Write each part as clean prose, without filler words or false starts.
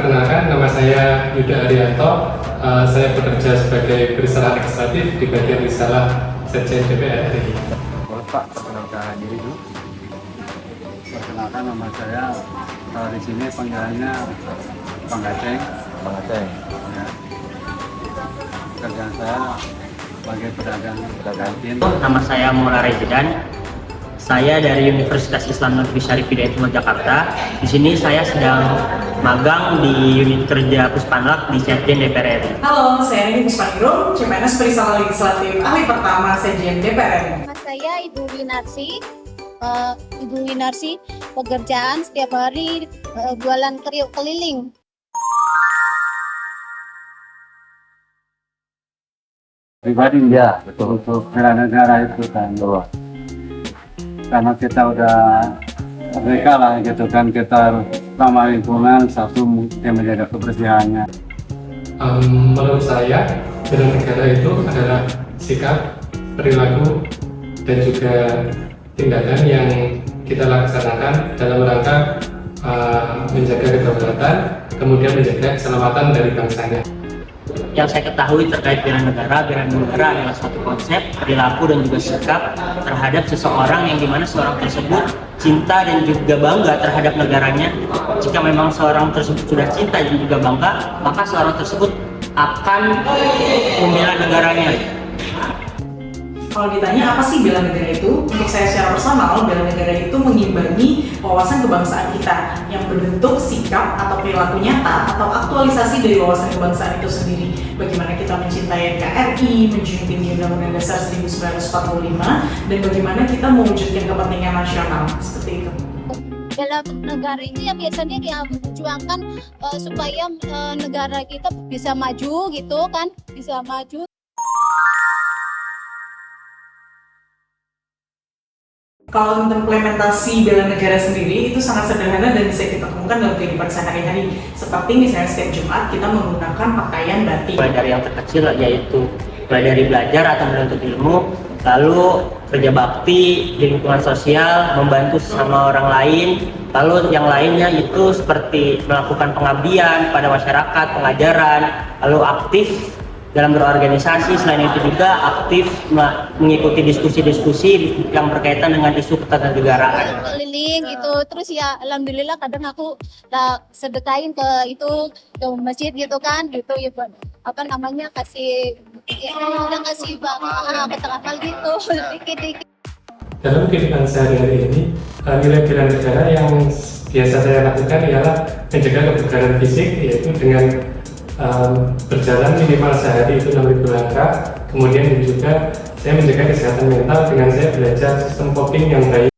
Perkenalkan, nama saya Yuda Arianto. Saya bekerja sebagai perisalah legislatif di bagian risalah Sekjen DPR RI. Boleh Pak, perkenalkan diri dulu. Perkenalkan, nama saya di sini panggilannya Bang Aceng. Bang Aceng. Ya. Pekerjaan saya sebagai pedagang kantin. Nama saya Maulana Rezidan. Saya dari Universitas Islam Negeri Syarif Hidayatullah Jakarta. Di sini saya sedang magang di unit kerja Puspanlak di Sekjen DPR RI. Halo, saya Nini Puspaniro, CMNS Perisalah Legislatif ahli pertama Sekjen DPR RI. Nama saya Ibu Winarsi, pekerjaan setiap hari jualan kriuk keliling. Pribadi Ya, betul. untuk bela negara itu kan, karena kita udah merdeka lah gitu kan, kita ramah lingkungan, satu mungkin menjaga kebersihannya. Menurut saya, bela negara itu adalah sikap, perilaku, dan juga tindakan yang kita laksanakan dalam rangka menjaga kedaulatan, kemudian menjaga keselamatan dari bangsanya. Yang saya ketahui terkait bela negara adalah suatu konsep, perilaku dan juga sikap terhadap seseorang yang dimana seorang tersebut cinta dan juga bangga terhadap negaranya. Jika memang seorang tersebut sudah cinta dan juga bangga, maka seorang tersebut akan membela negaranya. Kalau ditanya apa sih bela negara itu, untuk saya secara personal, bela negara itu mengimbangi wawasan kebangsaan kita yang berbentuk sikap atau perilaku nyata atau aktualisasi dari wawasan kebangsaan itu sendiri. Bagaimana kita mencintai NKRI, menjunjung tinggi Undang-Undang Dasar 1945, dan bagaimana kita mewujudkan kepentingan nasional, seperti itu. Bela negara ini ya biasanya dia memperjuangkan supaya negara kita bisa maju gitu kan, bisa maju. Kalau implementasi bela negara sendiri itu sangat sederhana dan bisa kita temukan dalam kehidupan sehari-hari. Seperti misalnya setiap Jumat kita menggunakan pakaian batik. Mulai dari yang terkecil yaitu mulai dari belajar atau menuntut ilmu, lalu kerja bakti di lingkungan sosial, membantu sesama orang lain, lalu yang lainnya itu seperti melakukan pengabdian pada masyarakat, pengajaran, lalu aktif dalam berorganisasi. Selain itu juga aktif mengikuti diskusi-diskusi yang berkaitan dengan isu keternegaraan. Keliling gitu, terus ya alhamdulillah kadang aku sedekahin ke masjid gitu kan, gitu ya apa namanya kasih petengah gitu dikit-dikit. Dalam kehidupan sehari-hari ini, nilai bela negara yang biasa saya lakukan ialah menjaga kebugaran fisik, yaitu dengan berjalan minimal sehari itu 6.000 langkah. Kemudian juga saya menjaga kesehatan mental dengan saya belajar sistem coping yang baik.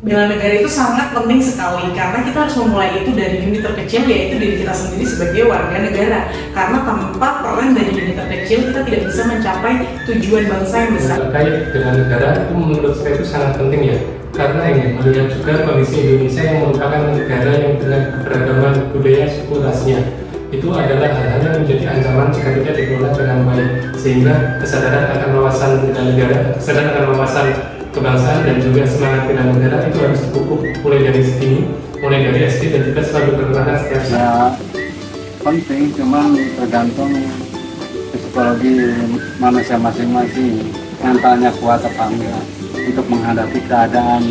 Bela negara itu sangat penting sekali karena kita harus memulai itu dari unit terkecil, yaitu diri kita sendiri sebagai warga negara. Karena tanpa peran dari unit terkecil kita tidak bisa mencapai tujuan bangsa yang besar. Terkait bela negara itu menurut saya itu sangat penting ya, karena ini melihat juga kondisi Indonesia yang merupakan negara yang dengan keberagaman budaya suku rasnya. Itu adalah hal-hal yang menjadi ancaman jika tidak dikelola dengan baik, sehingga kesadaran akan wawasan bela negara, kesadaran akan wawasan kebangsaan dan juga semangat bela negara itu harus dipupuk mulai dari sedini, mulai dari SD, dan juga selalu berkembang setiap saat. Ya penting, cuman tergantung psikologi manusia masing-masing, mentalnya kuat apa enggak untuk menghadapi keadaan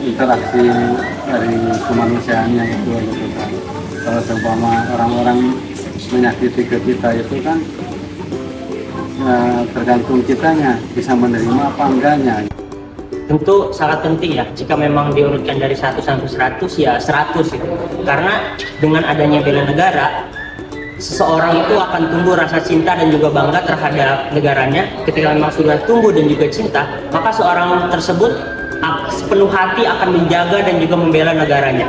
interaksi dari kemanusiaannya itu gitu kan. Kalau seumpama orang-orang menyakiti ke kita itu kan tergantung kitanya bisa menerima apa enggaknya. Tentu sangat penting ya, jika memang diurutkan dari 1 sampai 100 ya 100 gitu. Karena dengan adanya bela negara, seseorang itu akan tumbuh rasa cinta dan juga bangga terhadap negaranya. Ketika memang sudah tumbuh dan juga cinta, maka seorang tersebut sepenuh hati akan menjaga dan juga membela negaranya.